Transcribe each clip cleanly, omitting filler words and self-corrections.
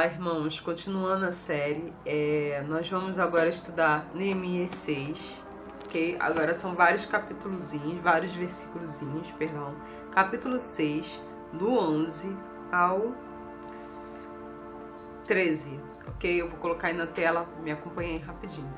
Olá, irmãos, continuando a série, nós vamos agora estudar Neemias 6, ok? Agora são vários capítulozinhos, vários versículozinhos, perdão. Capítulo 6, do 11 ao 13, ok? Eu vou colocar aí na tela, me acompanha aí rapidinho.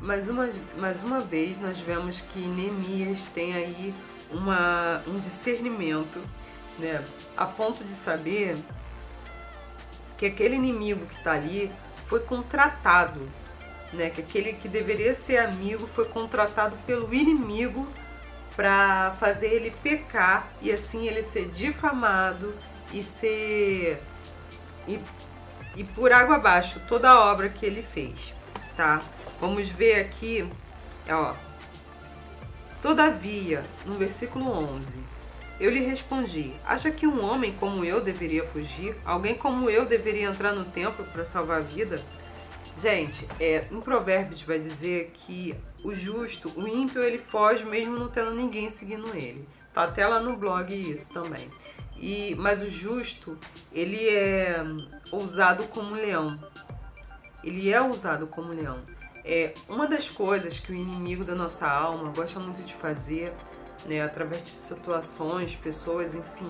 Mais uma vez nós vemos que Neemias tem aí um discernimento, né, a ponto de saber que aquele inimigo que está ali foi contratado, né, que aquele que deveria ser amigo foi contratado pelo inimigo para fazer ele pecar e assim ele ser difamado e por água abaixo toda a obra que ele fez, tá? Vamos ver aqui, ó. Todavia, no versículo 11, eu lhe respondi: acha que um homem como eu deveria fugir? Alguém como eu deveria entrar no templo para salvar a vida? Gente, em Provérbios vai dizer que o justo, o ímpio, ele foge mesmo não tendo ninguém seguindo ele. Tá até lá no blog isso também. Mas o justo, ele é ousado como um leão. Ele é ousado como um leão. Uma das coisas que o inimigo da nossa alma gosta muito de fazer, né, através de situações, pessoas, enfim,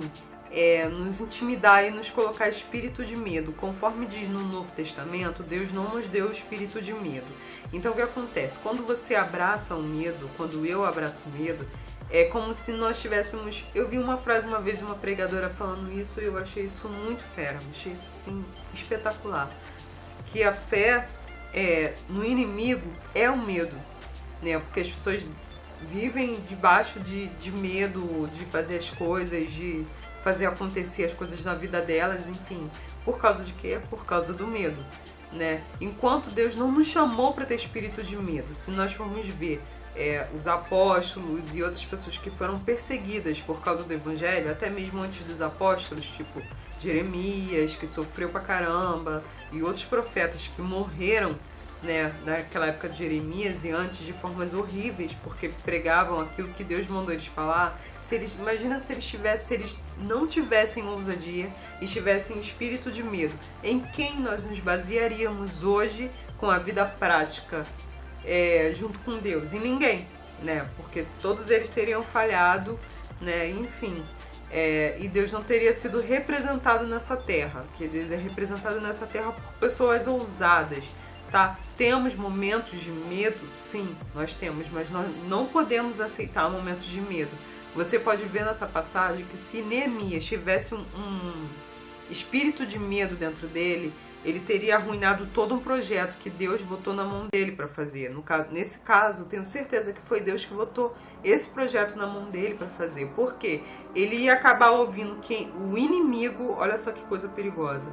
nos intimidar e nos colocar espírito de medo. Conforme diz no Novo Testamento, Deus não nos deu espírito de medo. Então o que acontece? Quando você abraça o medo, quando eu abraço o medo, é como se nós tivéssemos... Eu vi uma frase uma vez de uma pregadora falando isso e eu achei isso muito fera, achei isso assim espetacular. Que a fé no inimigo é o medo, né? Porque as pessoas vivem debaixo de medo de fazer as coisas, de fazer acontecer as coisas na vida delas, enfim. Por causa de quê? Por causa do medo, né? Enquanto Deus não nos chamou para ter espírito de medo, se nós formos ver os apóstolos e outras pessoas que foram perseguidas por causa do evangelho, até mesmo antes dos apóstolos, tipo Jeremias, que sofreu pra caramba, e outros profetas que morreram, né, naquela época de Jeremias e antes, de formas horríveis, porque pregavam aquilo que Deus mandou eles falar. Imagina se eles não tivessem ousadia e tivessem espírito de medo. Em quem nós nos basearíamos hoje com a vida prática junto com Deus? Em ninguém, né? Porque todos eles teriam falhado, né? Enfim. E Deus não teria sido representado nessa terra, que Deus é representado nessa terra por pessoas ousadas, tá? Temos momentos de medo? Sim, nós temos, mas nós não podemos aceitar momentos de medo. Você pode ver nessa passagem que se Neemias tivesse um espírito de medo dentro dele, ele teria arruinado todo um projeto que Deus botou na mão dele para fazer. Nesse caso, tenho certeza que foi Deus que botou esse projeto na mão dele para fazer. Por quê? Ele ia acabar ouvindo o inimigo, olha só que coisa perigosa.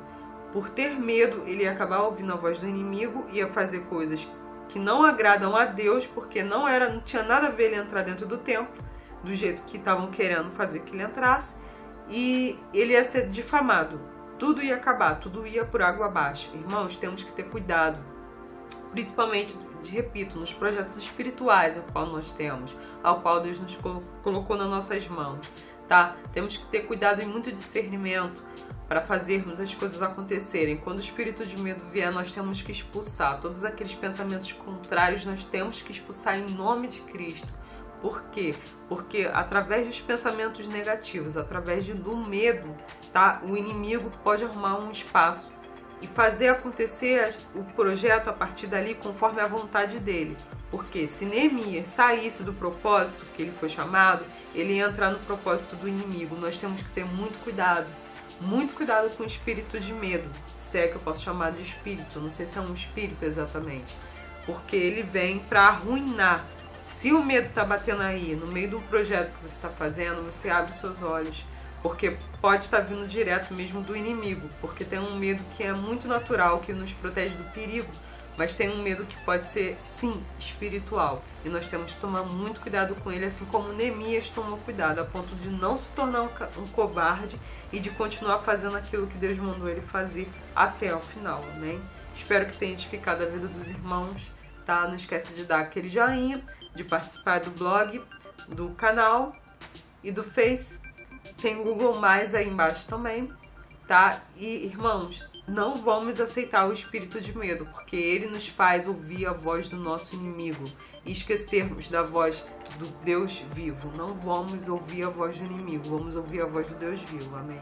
Por ter medo, ele ia acabar ouvindo a voz do inimigo, ia fazer coisas que não agradam a Deus, porque não tinha nada a ver ele entrar dentro do templo, do jeito que estavam querendo fazer que ele entrasse, e ele ia ser difamado. Tudo ia acabar, tudo ia por água abaixo. Irmãos, temos que ter cuidado, principalmente, repito, nos projetos espirituais ao qual nós temos, ao qual Deus nos colocou nas nossas mãos, tá? Temos que ter cuidado e muito discernimento para fazermos as coisas acontecerem. Quando o espírito de medo vier, nós temos que expulsar todos aqueles pensamentos contrários, nós temos que expulsar em nome de Cristo. Por quê? Porque através dos pensamentos negativos, através do medo, tá? O inimigo pode arrumar um espaço e fazer acontecer o projeto a partir dali conforme a vontade dele. Porque se Neemias saísse do propósito que ele foi chamado, ele ia entrar no propósito do inimigo. Nós temos que ter muito cuidado com o espírito de medo, se é que eu posso chamar de espírito, não sei se é um espírito exatamente. porque ele vem para arruinar. Se o medo está batendo aí, no meio do projeto que você está fazendo, você abre seus olhos, porque pode estar vindo direto mesmo do inimigo, porque tem um medo que é muito natural, que nos protege do perigo, mas tem um medo que pode ser, sim, espiritual. E nós temos que tomar muito cuidado com ele, assim como Neemias tomou cuidado, a ponto de não se tornar um covarde e de continuar fazendo aquilo que Deus mandou ele fazer até o final, amém? Espero que tenha edificado a vida dos irmãos, tá? Não esquece de dar aquele joinha, de participar do blog, do canal e do Face. Tem Google Mais aí embaixo também, tá? E, irmãos, não vamos aceitar o espírito de medo, porque ele nos faz ouvir a voz do nosso inimigo e esquecermos da voz do Deus vivo. Não vamos ouvir a voz do inimigo, vamos ouvir a voz do Deus vivo. Amém?